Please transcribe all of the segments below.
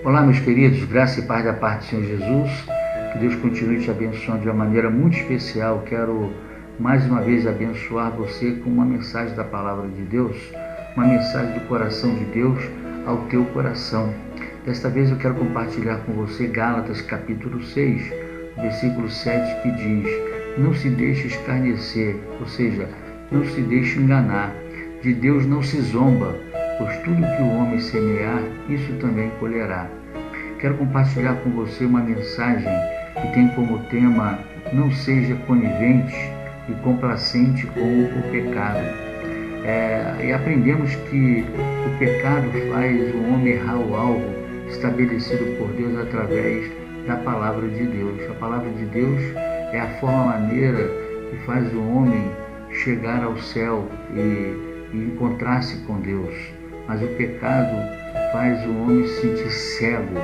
Olá, meus queridos, graça e paz da parte do Senhor Jesus. Que Deus continue te abençoando de uma maneira muito especial. Quero mais uma vez abençoar você com uma mensagem da palavra de Deus, uma mensagem do coração de Deus ao teu coração. Desta vez eu quero compartilhar com você Gálatas capítulo 6, versículo 7, que diz: não se deixe escarnecer, ou seja, não se deixe enganar. De Deus não se zomba, pois tudo que o homem semear, isso também colherá. Quero compartilhar com você uma mensagem que tem como tema: não seja conivente e complacente com o pecado. E aprendemos que o pecado faz o homem errar o alvo estabelecido por Deus através da palavra de Deus. A palavra de Deus é a maneira que faz o homem chegar ao céu e encontrar-se com Deus. Mas o pecado faz o homem se sentir cego,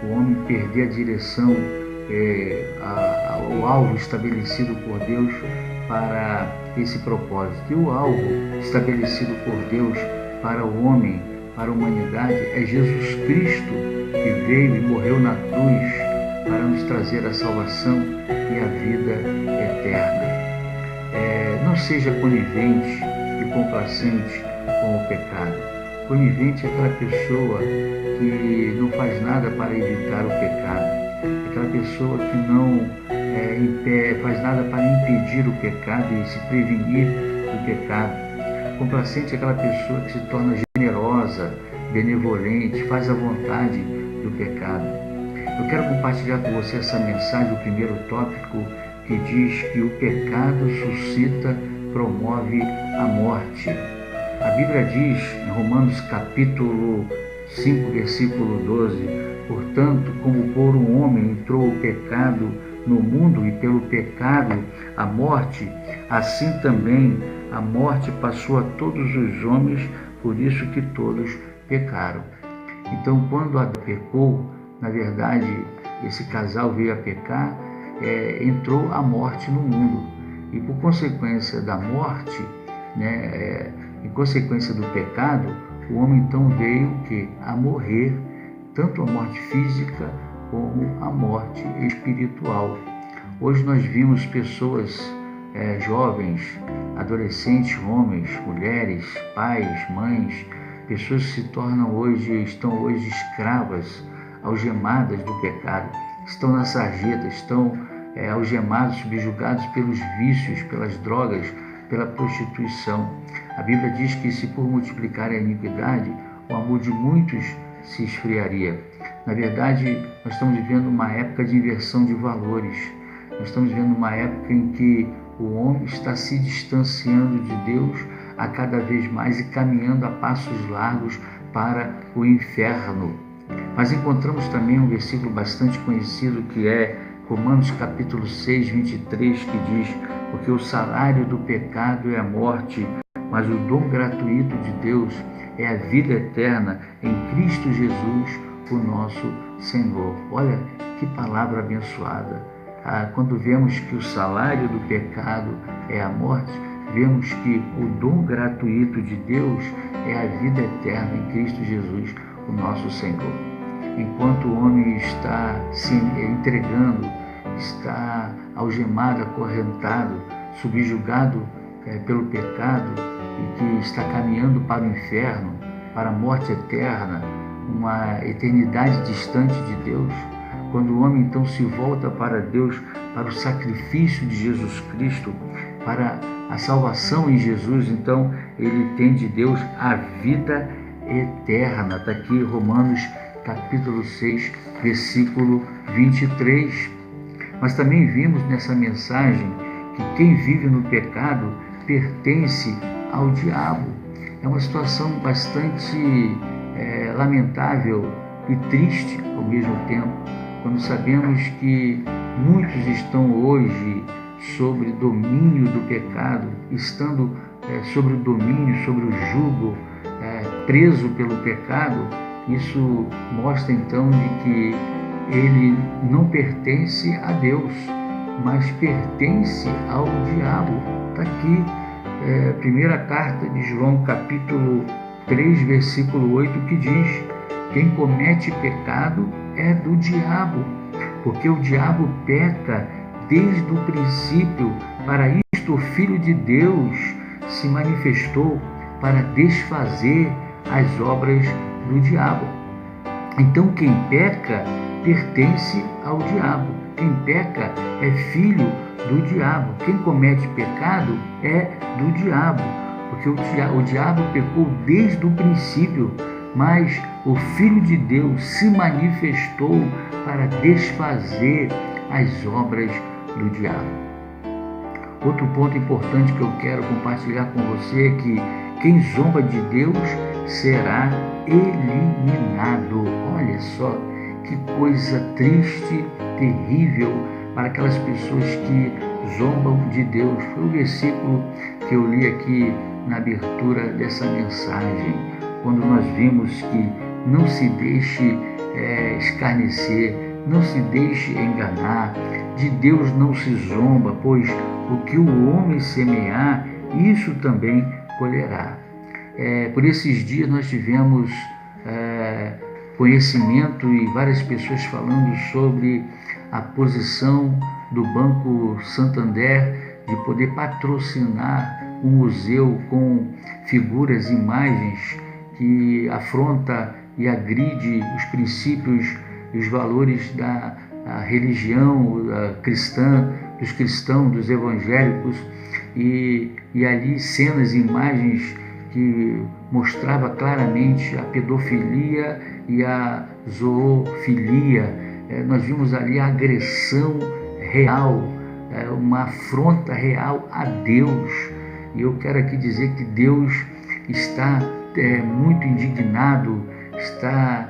o homem perder a direção, o alvo estabelecido por Deus para esse propósito. E o alvo estabelecido por Deus para o homem, para a humanidade, é Jesus Cristo, que veio e morreu na cruz para nos trazer a salvação e a vida eterna. Não seja conivente e complacente com o pecado. Conivente é aquela pessoa que não faz nada para evitar o pecado, aquela pessoa que não faz nada para impedir o pecado e se prevenir do pecado. Complacente é aquela pessoa que se torna generosa, benevolente, faz a vontade do pecado. Eu quero compartilhar com você essa mensagem, o primeiro tópico, que diz que o pecado suscita, promove a morte. A Bíblia diz, em Romanos capítulo 5, versículo 12, portanto, como por um homem entrou o pecado no mundo e pelo pecado a morte, assim também a morte passou a todos os homens, por isso que todos pecaram. Então, quando Adão pecou, na verdade, esse casal veio a pecar, entrou a morte no mundo. E por consequência da morte, em consequência do pecado, o homem então veio a morrer, tanto a morte física como a morte espiritual. Hoje nós vimos pessoas jovens, adolescentes, homens, mulheres, pais, mães, pessoas que estão hoje escravas, algemadas do pecado, estão na sarjeta, estão algemados, subjugados pelos vícios, pelas drogas, pela prostituição. A Bíblia diz que se por multiplicar a iniquidade, o amor de muitos se esfriaria. Na verdade, nós estamos vivendo uma época de inversão de valores. Nós estamos vivendo uma época em que o homem está se distanciando de Deus a cada vez mais e caminhando a passos largos para o inferno. Mas encontramos também um versículo bastante conhecido, que é Romanos capítulo 6, 23, que diz: porque o salário do pecado é a morte, mas o dom gratuito de Deus é a vida eterna em Cristo Jesus, o nosso Senhor. Olha que palavra abençoada. Quando vemos que o salário do pecado é a morte, vemos que o dom gratuito de Deus é a vida eterna em Cristo Jesus, o nosso Senhor. Enquanto o homem está se entregando, está algemado, acorrentado, subjugado pelo pecado e que está caminhando para o inferno, para a morte eterna, uma eternidade distante de Deus, quando o homem então se volta para Deus, para o sacrifício de Jesus Cristo, para a salvação em Jesus, então ele tem de Deus a vida eterna. Está aqui Romanos capítulo 6, versículo 23. Mas também vimos nessa mensagem que quem vive no pecado pertence ao diabo. É uma situação bastante lamentável e triste ao mesmo tempo, quando sabemos que muitos estão hoje sobre domínio do pecado, estando sobre o domínio, sobre o jugo, preso pelo pecado. Isso mostra então de que ele não pertence a Deus, mas pertence ao diabo. Está aqui, primeira carta de João, capítulo 3, versículo 8, que diz: Quem comete pecado é do diabo, porque o diabo peca desde o princípio. Para isto o Filho de Deus se manifestou, para desfazer as obras do diabo. Então quem peca pertence ao diabo. Quem peca é filho do diabo. Quem comete pecado é do diabo, porque o diabo pecou desde o princípio, mas o Filho de Deus se manifestou para desfazer as obras do diabo. Outro ponto importante que eu quero compartilhar com você é que quem zomba de Deus será eliminado. Olha só que coisa triste, terrível para aquelas pessoas que zombam de Deus. Foi o versículo que eu li aqui na abertura dessa mensagem, quando nós vimos que não se deixe escarnecer, não se deixe enganar, de Deus não se zomba, pois o que o homem semear, isso também colherá. Por esses dias nós tivemos conhecimento e várias pessoas falando sobre a posição do Banco Santander de poder patrocinar um museu com figuras, imagens que afronta e agride os princípios e os valores da religião cristã, dos cristãos, dos evangélicos, e ali cenas e imagens que mostrava claramente a pedofilia e a zoofilia. Nós vimos ali a agressão real, uma afronta real a Deus. E eu quero aqui dizer que Deus está muito indignado, está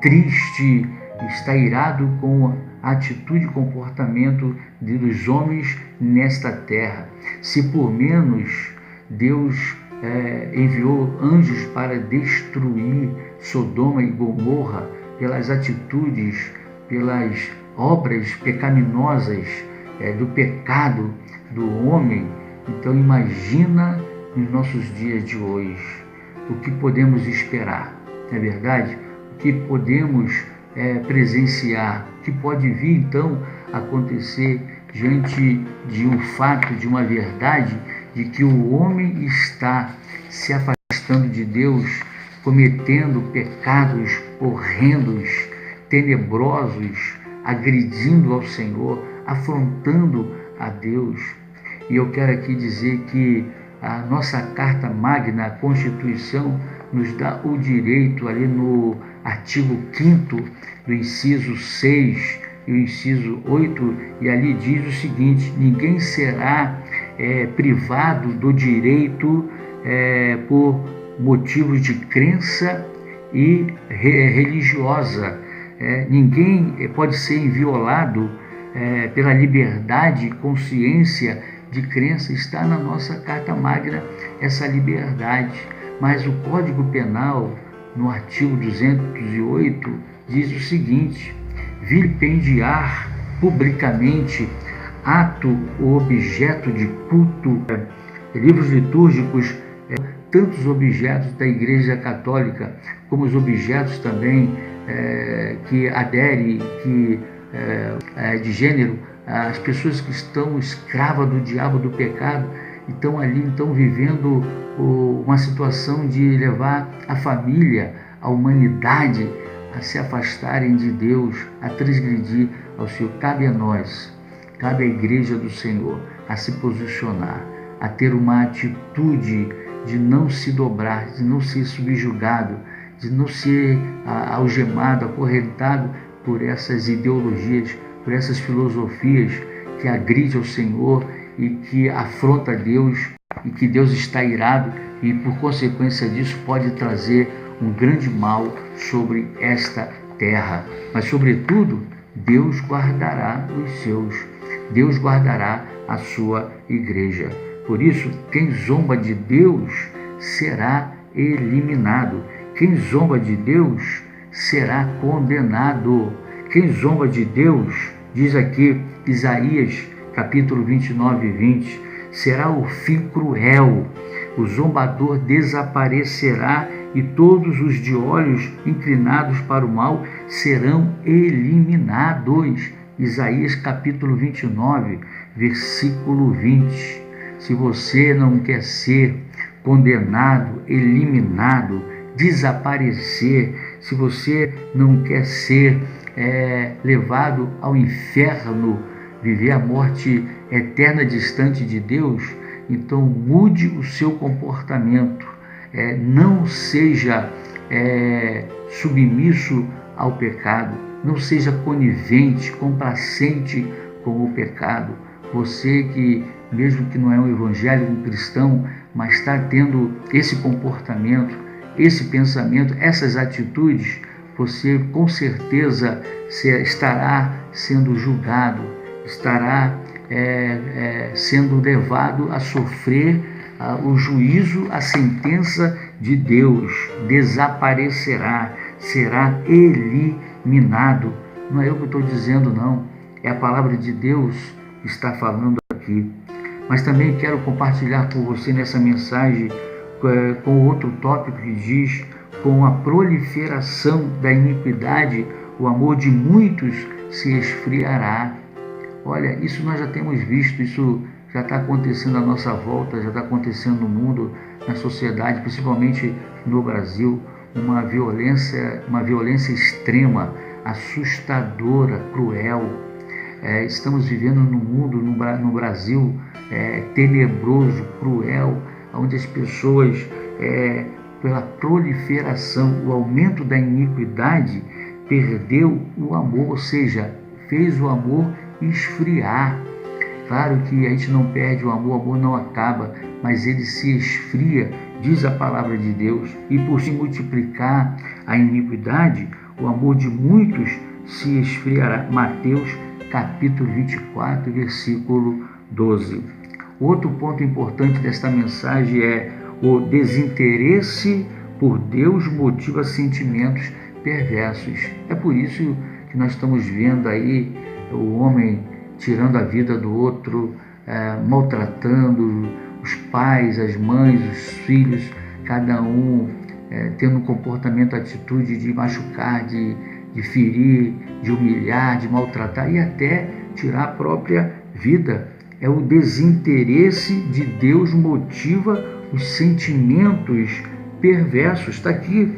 triste, está irado com a atitude e comportamento dos homens nesta terra. Se por menos Deus enviou anjos para destruir Sodoma e Gomorra pelas atitudes, pelas obras pecaminosas do pecado do homem, então imagina nos nossos dias de hoje o que podemos esperar, não é verdade? O que podemos presenciar, o que pode vir então acontecer diante de um fato, de uma verdade, de que o homem está se afastando de Deus, cometendo pecados horrendos, tenebrosos, agredindo ao Senhor, afrontando a Deus. E eu quero aqui dizer que a nossa Carta Magna, a Constituição, nos dá o direito, ali no artigo 5º, do inciso 6 e o inciso 8, e ali diz o seguinte: ninguém será privado do direito por motivos de crença e religiosa. Ninguém pode ser inviolado pela liberdade e consciência de crença. Está na nossa Carta Magna essa liberdade. Mas o Código Penal, no artigo 208, diz o seguinte: vilipendiar publicamente ato ou objeto de culto, livros litúrgicos, tantos objetos da Igreja Católica, como os objetos também que aderem, de gênero, as pessoas que estão escravas do diabo, do pecado, estão ali vivendo uma situação de levar a família, a humanidade a se afastarem de Deus, a transgredir ao Senhor. Cabe a nós, cabe à Igreja do Senhor a se posicionar, a ter uma atitude de não se dobrar, de não ser subjugado, de não ser algemado, acorrentado por essas ideologias, por essas filosofias que agridem ao Senhor e que afronta Deus, e que Deus está irado e por consequência disso pode trazer um grande mal sobre esta terra. Mas sobretudo, Deus guardará os seus, Deus guardará a sua igreja. Por isso, quem zomba de Deus será eliminado. Quem zomba de Deus será condenado. Quem zomba de Deus, diz aqui Isaías capítulo 29 e 20, será o fim cruel. O zombador desaparecerá e todos os de olhos inclinados para o mal serão eliminados. Isaías capítulo 29, versículo 20. Se você não quer ser condenado, eliminado, desaparecer, se você não quer ser levado ao inferno, viver a morte eterna distante de Deus, então mude o seu comportamento, não seja submisso ao pecado, não seja conivente, complacente com o pecado. Você que, mesmo que não é um evangélico, um cristão, mas está tendo esse comportamento, esse pensamento, essas atitudes, você com certeza estará sendo julgado, estará sendo levado a sofrer o juízo, a sentença de Deus, desaparecerá, será eliminado. Não é eu que estou dizendo, não, é a palavra de Deus que está falando aqui. Mas também quero compartilhar com você nessa mensagem com outro tópico que diz: com a proliferação da iniquidade, o amor de muitos se esfriará. Olha, isso nós já temos visto, isso já está acontecendo à nossa volta, já está acontecendo no mundo, na sociedade, principalmente no Brasil, uma violência extrema, assustadora, cruel. Estamos vivendo num mundo, no Brasil, tenebroso, cruel, onde as pessoas, pela proliferação, o aumento da iniquidade, perdeu o amor, ou seja, fez o amor esfriar. Claro que a gente não perde o amor não acaba, mas ele se esfria, diz a palavra de Deus, e por se multiplicar a iniquidade, o amor de muitos se esfriará. Mateus capítulo 24, versículo 12. Outro ponto importante desta mensagem é: o desinteresse por Deus motiva sentimentos perversos. É por isso que nós estamos vendo aí o homem tirando a vida do outro, maltratando os pais, as mães, os filhos, cada um tendo um comportamento, atitude de machucar, de ferir, de humilhar, de maltratar e até tirar a própria vida. É o desinteresse de Deus motiva os sentimentos perversos. Está aqui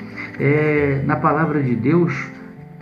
na palavra de Deus,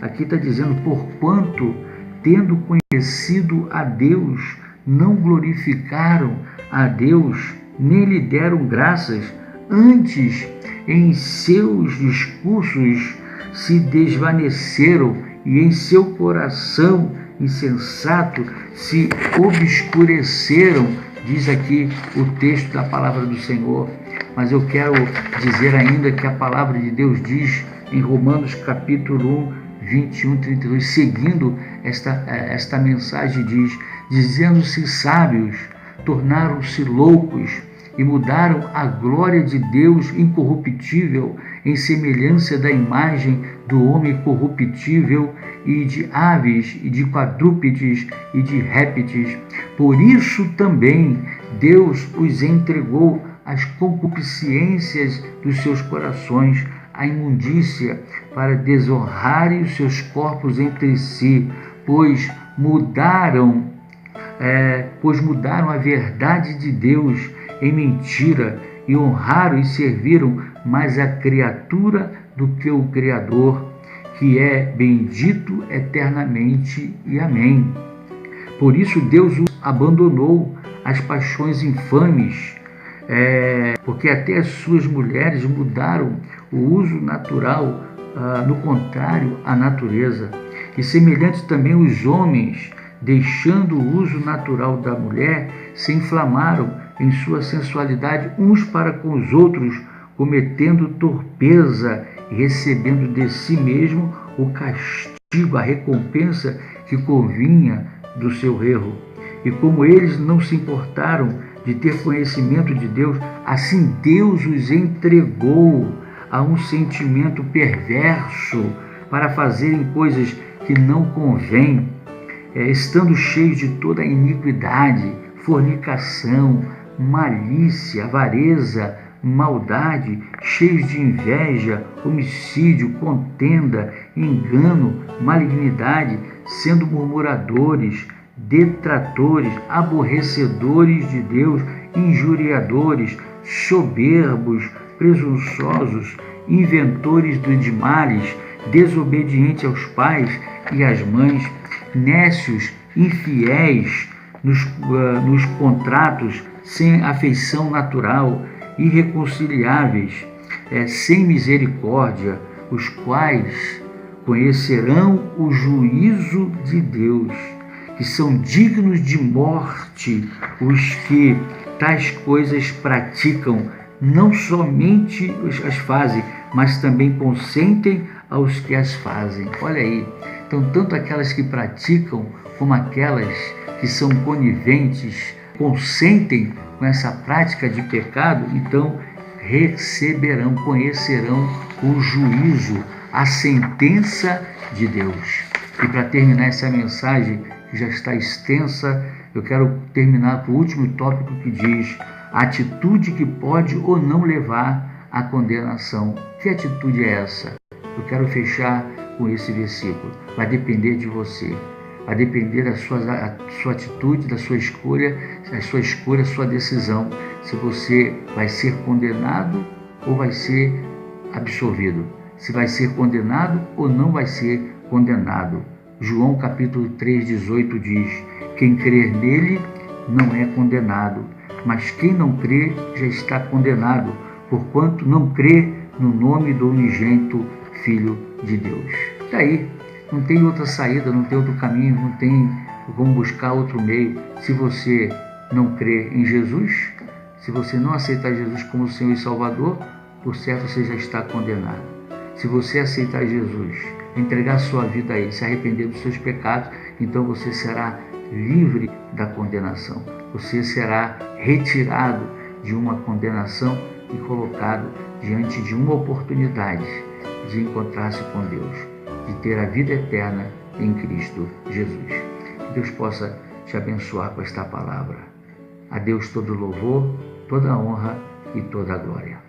aqui está dizendo: porquanto, tendo conhecido a Deus, não glorificaram a Deus, nem lhe deram graças, antes em seus discursos se desvaneceram e em seu coração insensato se obscureceram, diz aqui o texto da palavra do Senhor. Mas eu quero dizer ainda que a palavra de Deus diz em Romanos capítulo 1, 21, 32, seguindo esta mensagem, diz: dizendo-se sábios, tornaram-se loucos e mudaram a glória de Deus incorruptível em semelhança da imagem do homem corruptível, e de aves, e de quadrúpedes, e de répteis. Por isso também Deus os entregou às concupiscências dos seus corações, à imundícia, para desonrarem os seus corpos entre si, pois mudaram a verdade de Deus em mentira, e honraram e serviram mais a criatura do que o Criador, que é bendito eternamente. E amém. Por isso Deus os abandonou às paixões infames, porque até as suas mulheres mudaram o uso natural, no contrário à natureza. E semelhante também os homens, deixando o uso natural da mulher, se inflamaram em sua sensualidade uns para com os outros, cometendo torpeza e recebendo de si mesmo o castigo, a recompensa que convinha do seu erro. E como eles não se importaram de ter conhecimento de Deus, assim Deus os entregou a um sentimento perverso para fazerem coisas que não convêm, estando cheios de toda a iniquidade, fornicação, malícia, avareza, maldade, cheios de inveja, homicídio, contenda, engano, malignidade, sendo murmuradores, detratores, aborrecedores de Deus, injuriadores, soberbos, presunçosos, inventores de males, desobedientes aos pais e às mães, nécios, infiéis nos contratos, sem afeição natural, irreconciliáveis, sem misericórdia, os quais conhecerão o juízo de Deus, que são dignos de morte os que tais coisas praticam, não somente as fazem, mas também consentem aos que as fazem. Olha aí, então tanto aquelas que praticam como aquelas que são coniventes, consentem com essa prática de pecado, então receberão, conhecerão o juízo, a sentença de Deus. E para terminar essa mensagem, que já está extensa, eu quero terminar com o último tópico que diz: a atitude que pode ou não levar à condenação. Que atitude é essa? Eu quero fechar com esse versículo. Vai depender de você. Vai depender da sua atitude, da sua escolha, a sua decisão, se você vai ser condenado ou vai ser absolvido, se vai ser condenado ou não vai ser condenado. João capítulo 3, 18 diz: quem crer nele não é condenado, mas quem não crê já está condenado, porquanto não crê no nome do unigênito Filho de Deus. Daí, não tem outra saída, não tem outro caminho, não tem como buscar outro meio. Se você não crê em Jesus, se você não aceitar Jesus como Senhor e Salvador, por certo você já está condenado. Se você aceitar Jesus, entregar sua vida a Ele, se arrepender dos seus pecados, então você será livre da condenação. Você será retirado de uma condenação e colocado diante de uma oportunidade de encontrar-se com Deus, de ter a vida eterna em Cristo Jesus. Que Deus possa te abençoar com esta palavra. A Deus todo louvor, toda honra e toda glória.